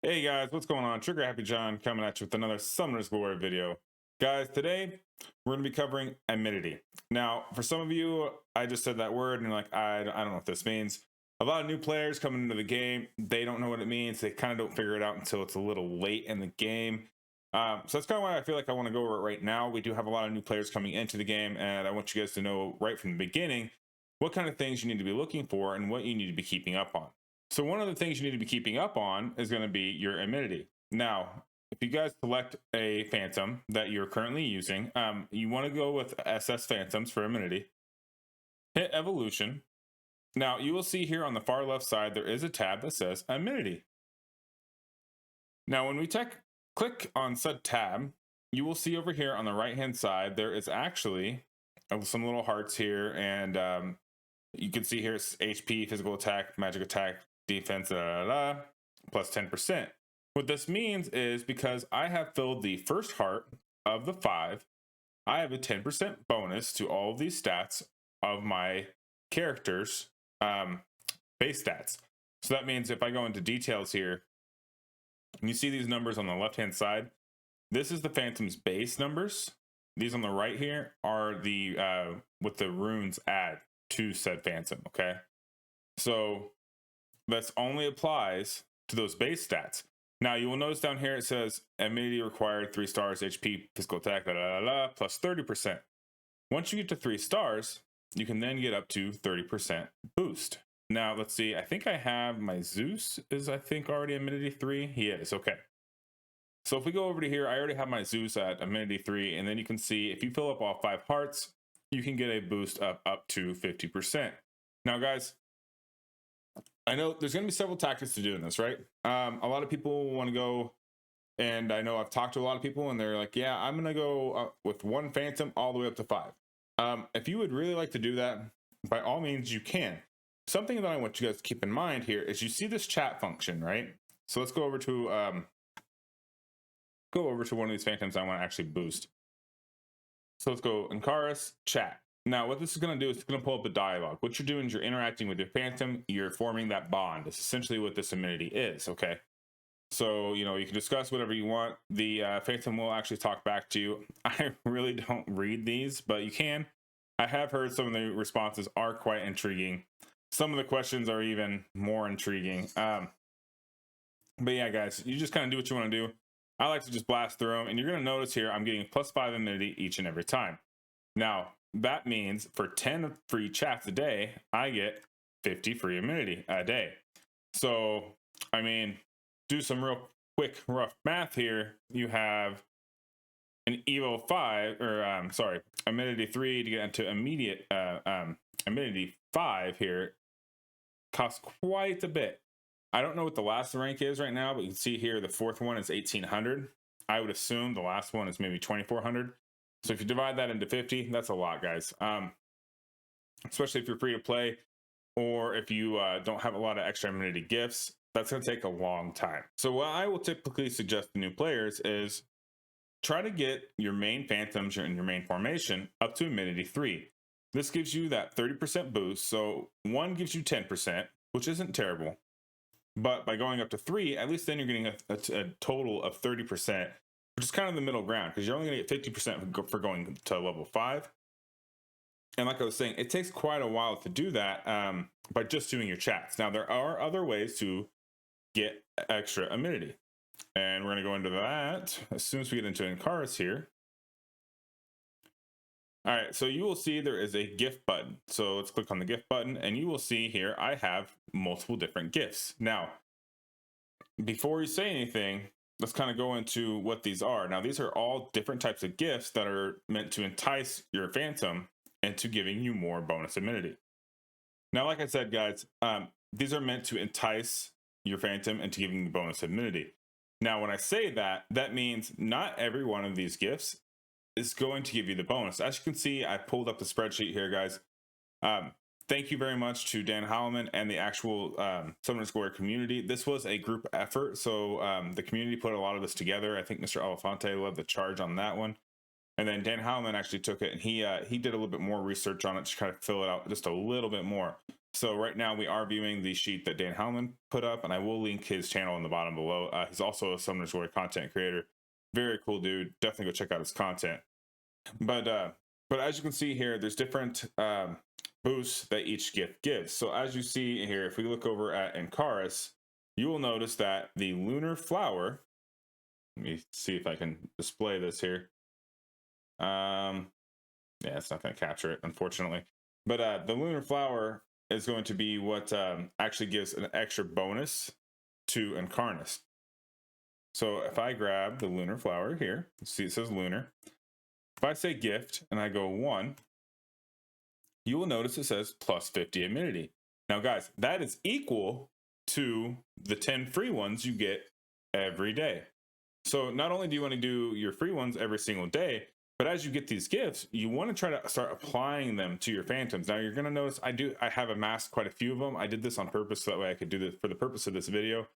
Hey guys, what's going on? Trigger Happy John coming at you with another Summoner's Glory video. Guys, today we're going to be covering Amenity. Now, for some of you, I just said that word and you're like, I don't know what this means. A lot of new players coming into the game, they don't know what it means. They kind of don't figure it out until it's a little late in the game. So that's kind of why I feel like I want to go over it right now. We do have a lot of new players coming into the game, and I want you guys to know right from the beginning what kind of things you need to be looking for and what you need to be keeping up on. So one of the things you need to be keeping up on is going to be your Amenity. Now, if you guys select a Phantom that you're currently using, you want to go with SS Phantoms for Amenity. Hit Evolution. Now, you will see here on the far left side, there is a tab that says Amenity. Now, when we click on said tab, you will see over here on the right-hand side, there is actually some little hearts here, and you can see here it's HP, physical attack, magic attack, defense, plus 10%. What this means is because I have filled the first heart of the 5, I have a 10% bonus to all of these stats of my characters' base stats. So that means if I go into details here, and you see these numbers on the left-hand side, this is the Phantom's base numbers. These on the right here are the what the runes add to said Phantom, okay? So this only applies to those base stats. Now you will notice down here it says Amity required 3 stars, HP, physical attack, plus 30%. Once you get to 3 stars, you can then get up to 30% boost. Now let's see, I think I have my Zeus is I think already Amenity 3. He is, okay. So if we go over to here, I already have my Zeus at Amenity 3, and then you can see if you fill up all 5 hearts, you can get a boost up to 50%. Now guys, I know there's going to be several tactics to doing this, right? A lot of people want to go, and I know I've talked to a lot of people, and they're like, yeah, I'm going to go with 1 Phantom all the way up to 5. If you would really like to do that, by all means, you can. Something that I want you guys to keep in mind here is you see this chat function, right? So let's go over to one of these Phantoms I want to actually boost. So let's go Ankaris, chat. Now, what this is going to do is it's going to pull up a dialogue. What you're doing is you're interacting with your Phantom. You're forming that bond. That's essentially what this Amenity is, okay? So, you know, you can discuss whatever you want. The Phantom will actually talk back to you. I really don't read these, but you can. I have heard some of the responses are quite intriguing. Some of the questions are even more intriguing. But yeah, guys, you just kind of do what you want to do. I like to just blast through them, and you're going to notice here I'm getting plus 5 Amenity each and every time. Now, that means for 10 free chats a day, I get 50 free Amenity a day. So, I mean, do some real quick, rough math here. You have an Evo 5, or sorry, Amenity 3 to get into immediate Amenity 5 here costs quite a bit. I don't know what the last rank is right now, but you can see here the 4th one is 1800. I would assume the last one is maybe 2400. So if you divide that into 50, that's a lot, guys. Especially if you're free to play, or if you don't have a lot of extra Amenity gifts, that's going to take a long time. So what I will typically suggest to new players is try to get your main Phantoms in your main formation up to Amenity 3. This gives you that 30% boost. So 1 gives you 10%, which isn't terrible. But by going up to 3, at least then you're getting a total of 30%, which is kind of the middle ground, because you're only going to get 50% for going to level 5. And like I was saying, it takes quite a while to do that by just doing your chats. Now, there are other ways to get extra Amenity, and we're going to go into that as soon as we get into Ankaris here. All right, so you will see there is a gift button. So let's click on the gift button, and you will see here I have multiple different gifts. Now, before you say anything, let's kind of go into what these are. Now, these are all different types of gifts that are meant to entice your Phantom into giving you more bonus Amenity. Now, like I said, guys, these are meant to entice your Phantom into giving you bonus Amenity. Now, when I say that, that means not every one of these gifts is going to give you the bonus. As you can see, I pulled up the spreadsheet here, guys. Thank you very much to Dan Holloman and the actual Summoner's Glory community. This was a group effort, so the community put a lot of this together. I think Mr. Elefante led the charge on that one. And then Dan Holloman actually took it, and he did a little bit more research on it to kind of fill it out just a little bit more. So right now we are viewing the sheet that Dan Howland put up, and I will link his channel in the bottom below. He's also a Summoner's Glory content creator. Very cool dude. Definitely go check out his content. But as you can see here, there's different boosts that each gift gives. So as you see here, if we look over at Ankaris, you will notice that the Lunar Flower, let me see if I can display this here. Yeah, it's not going to capture it, unfortunately. But the Lunar Flower is going to be what actually gives an extra bonus to Incarnus. So if I grab the Lunar Flower here, see it says Lunar. If I say gift and I go 1, you will notice it says plus 50 Amenity. Now guys, that is equal to the 10 free ones you get every day. So not only do you want to do your free ones every single day, but as you get these gifts, you want to try to start applying them to your phantoms. Now you're going to notice I have amassed quite a few of them. I did this on purpose so that way I could do this for the purpose of this video.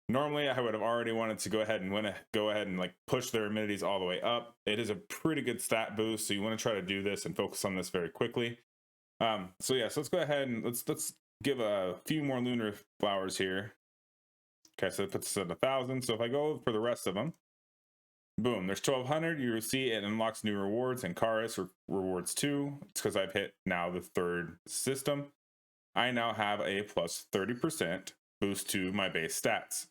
Normally I would have already wanted to go ahead and like push their amenities all the way up. It is a pretty good stat boost, so you want to try to do this and focus on this very quickly. So let's go ahead and let's give a few more Lunar Flowers here. Okay, so it puts us at 1,000. So if I go for the rest of them, boom, there's 1,200. You will see it unlocks new rewards, and Karis rewards 2. It's because I've hit now the 3rd system. I now have a plus 30% boost to my base stats.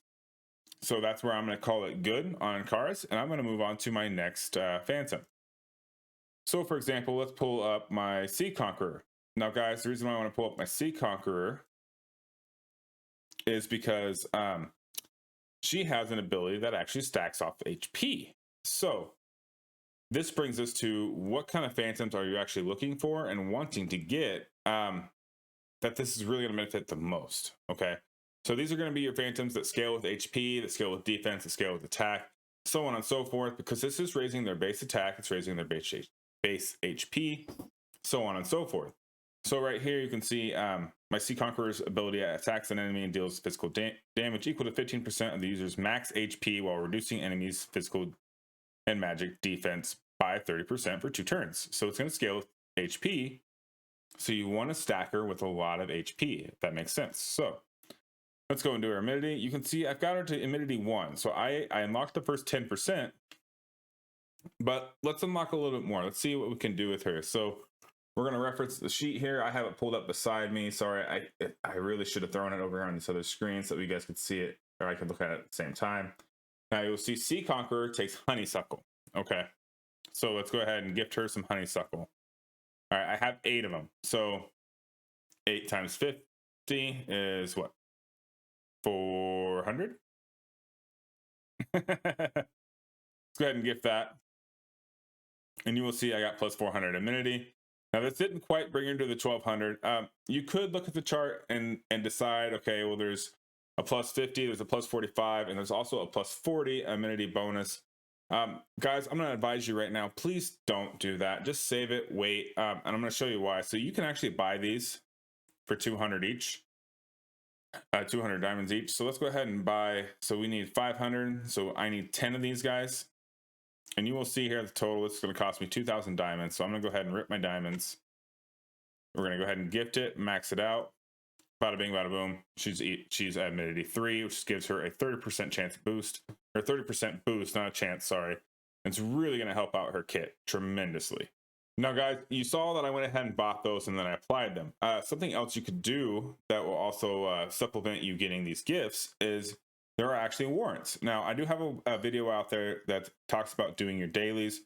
So that's where I'm going to call it good on Karis, and I'm going to move on to my next phantom. So for example, let's pull up my Sea Conqueror. Now guys, the reason why I want to pull up my Sea Conqueror is because she has an ability that actually stacks off HP. So this brings us to what kind of phantoms are you actually looking for and wanting to get that this is really going to benefit the most. Okay, so these are going to be your phantoms that scale with HP, that scale with defense, that scale with attack, so on and so forth, because this is raising their base attack, it's raising their base HP, so on and so forth. So right here you can see my Sea Conqueror's ability attacks an enemy and deals physical damage equal to 15% of the user's max HP while reducing enemies' physical and magic defense by 30% for 2 turns. So it's going to scale with HP. So you want to stack her with a lot of HP, if that makes sense. So let's go and do her Amenity. You can see I've got her to Amenity 1. So I unlocked the first 10%, but let's unlock a little bit more. Let's see what we can do with her. So we're going to reference the sheet here. I have it pulled up beside me. Sorry, I really should have thrown it over here on this other screen so that you guys could see it, or I could look at it at the same time. Now you'll see Sea Conqueror takes Honeysuckle. Okay, so let's go ahead and gift her some Honeysuckle. All right, I have 8 of them. So 8 times 50 is what? 400? Let's go ahead and gift that. And you will see I got plus 400 Amenity. Now this didn't quite bring her to the 1,200. You could look at the chart and decide, okay, well there's a plus 50, there's a plus 45, and there's also a plus 40 Amenity bonus. Guys, I'm going to advise you right now, please don't do that. Just save it, wait, and I'm going to show you why. So you can actually buy these for 200 each, 200 diamonds each. So let's go ahead and buy. So we need 500. So I need 10 of these guys. And you will see here the total, it's going to cost me 2,000 diamonds. So I'm going to go ahead and rip my diamonds. We're going to go ahead and gift it, max it out. Bada bing, bada boom. She's at Amenity 3, which gives her a 30% chance boost, or 30% boost, not a chance, sorry. It's really going to help out her kit tremendously. Now, guys, you saw that I went ahead and bought those and then I applied them. Something else you could do that will also supplement you getting these gifts is there are actually warrants. Now, I do have a video out there that talks about doing your dailies.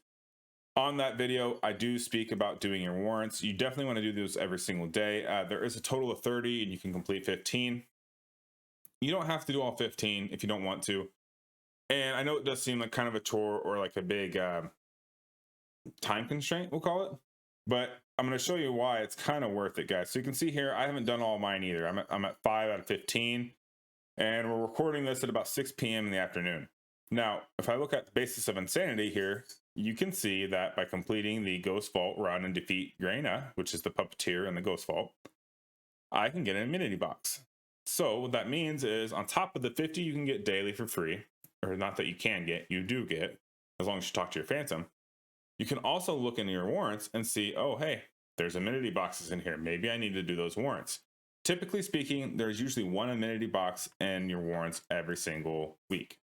On that video, I do speak about doing your warrants. You definitely want to do those every single day. There is a total of 30 and you can complete 15. You don't have to do all 15 if you don't want to. And I know it does seem like kind of a chore or like a big time constraint, we'll call it. But I'm going to show you why it's kind of worth it, guys. So you can see here, I haven't done all mine either. I'm at 5 out of 15. And we're recording this at about 6 p.m. in the afternoon. Now, if I look at the basis of insanity here, you can see that by completing the Ghost Vault run and defeat Graina, which is the puppeteer in the Ghost Vault, I can get an Amenity box. So what that means is on top of the 50 you can get daily for free, or not that you can get, you do get, as long as you talk to your phantom. You can also look into your warrants and see, oh, hey, there's Amenity boxes in here. Maybe I need to do those warrants. typically speaking, there's usually one amenity box in your warrants every single week.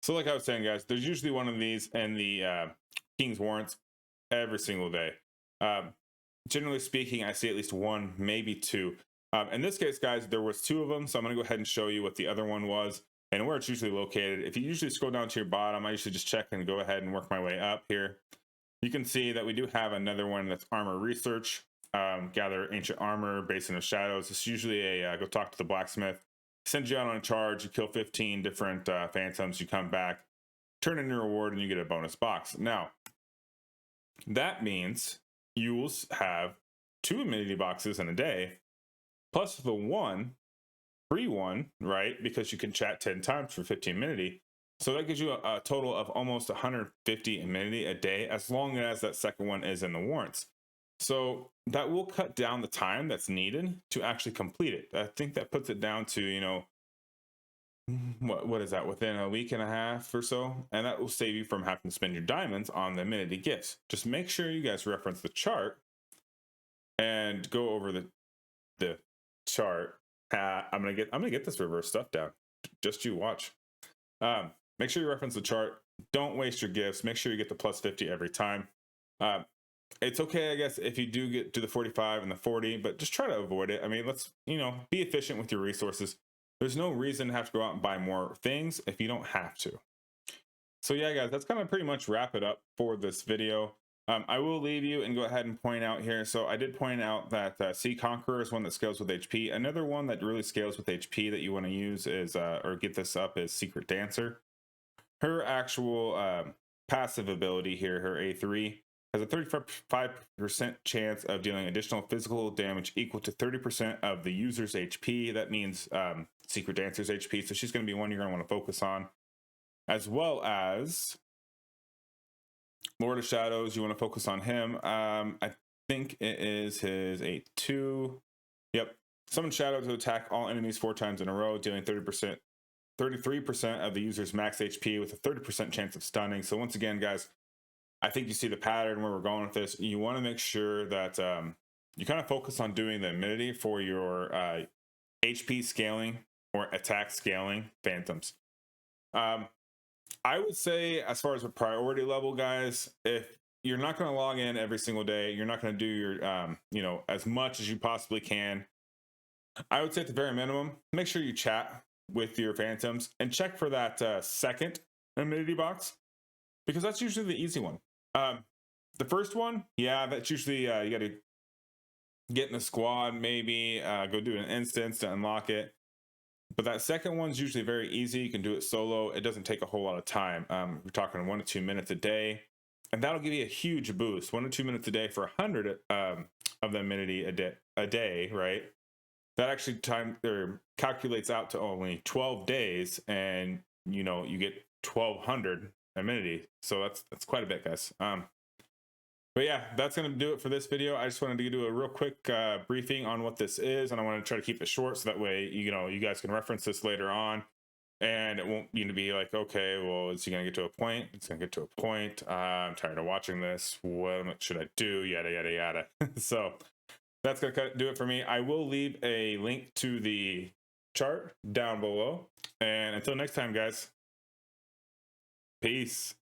So like I was saying, guys, there's usually one of these in the King's warrants every single day. Generally speaking, I see at least one, maybe two. In this case, guys, there was two of them. So I'm going to go ahead and show you what the other one was and where it's usually located. If you usually scroll down to your bottom, I usually just check and go ahead and work my way up here. You can see that we do have another one that's armor research. Gather ancient armor, Basin of Shadows. It's usually a go talk to the blacksmith. Sends you out on a charge. You kill 15 different phantoms. You come back, turn in your reward, and you get a bonus box. Now, that means you will have 2 amenity boxes in a day, plus the one free one, right? Because you can chat 10 times for 15 amenity. So that gives you a total of almost 150 amenity a day, as long as that second one is in the warrants. So that will cut down the time that's needed to actually complete it. I think that puts it down to, you know, what is that, within a week and a half or so, and that will save you from having to spend your diamonds on the amenity gifts. Just make sure you guys reference the chart and go over the chart. I'm gonna get this reverse stuff down. Just you watch. Make sure you reference the chart. Don't waste your gifts. Make sure you get the plus 50 every time. It's okay, I guess, if you do get to the 45 and the 40, but just try to avoid it. I mean, let's, you know, be efficient with your resources. There's no reason to have to go out and buy more things if you don't have to. So yeah, guys, that's kind of pretty much wrap it up for this video. I will leave you and go ahead and point out here. So I did point out that Sea Conqueror is one that scales with HP. Another one that really scales with HP that you want to use is, or get this up, is Secret Dancer. Her actual passive ability here, her A3, has a 35% chance of dealing additional physical damage equal to 30% of the user's HP. That means Secret Dancer's HP. So she's going to be one you're going to want to focus on. As well as Lord of Shadows, you want to focus on him. I think it is his A2. Yep. Summon Shadow to attack all enemies 4 times in a row, dealing 33% of the user's max HP with a 30% chance of stunning. So once again, guys, I think you see the pattern where we're going with this. You want to make sure that you kind of focus on doing the amenity for your HP scaling or attack scaling phantoms. I would say, as far as a priority level, guys, if you're not going to log in every single day, you're not going to do your, you know, as much as you possibly can. I would say at the very minimum, make sure you chat with your phantoms and check for that second amenity box, because that's usually the easy one. The first one, yeah, that's usually you got to get in the squad, maybe go do an instance to unlock it. But that second one's usually very easy. You can do it solo. It doesn't take a whole lot of time. We're talking 1 to 2 minutes a day, and that'll give you a huge boost. 1 to 2 minutes a day for 100 of the amenity a day, right? That actually calculates out to only 12 days, and you know, you get 1,200 amenity. So that's quite a bit, guys. But yeah, that's going to do it for this video. I just wanted to do a real quick briefing on what this is, and I want to try to keep it short so that way, you know, you guys can reference this later on, and it won't, you know, be like, okay, well, is he going to get to a point? It's going to get to a point. I'm tired of watching this. What should I do? Yada, yada, yada. So that's going to do it for me. I will leave a link to the chart down below. And until next time, guys, peace.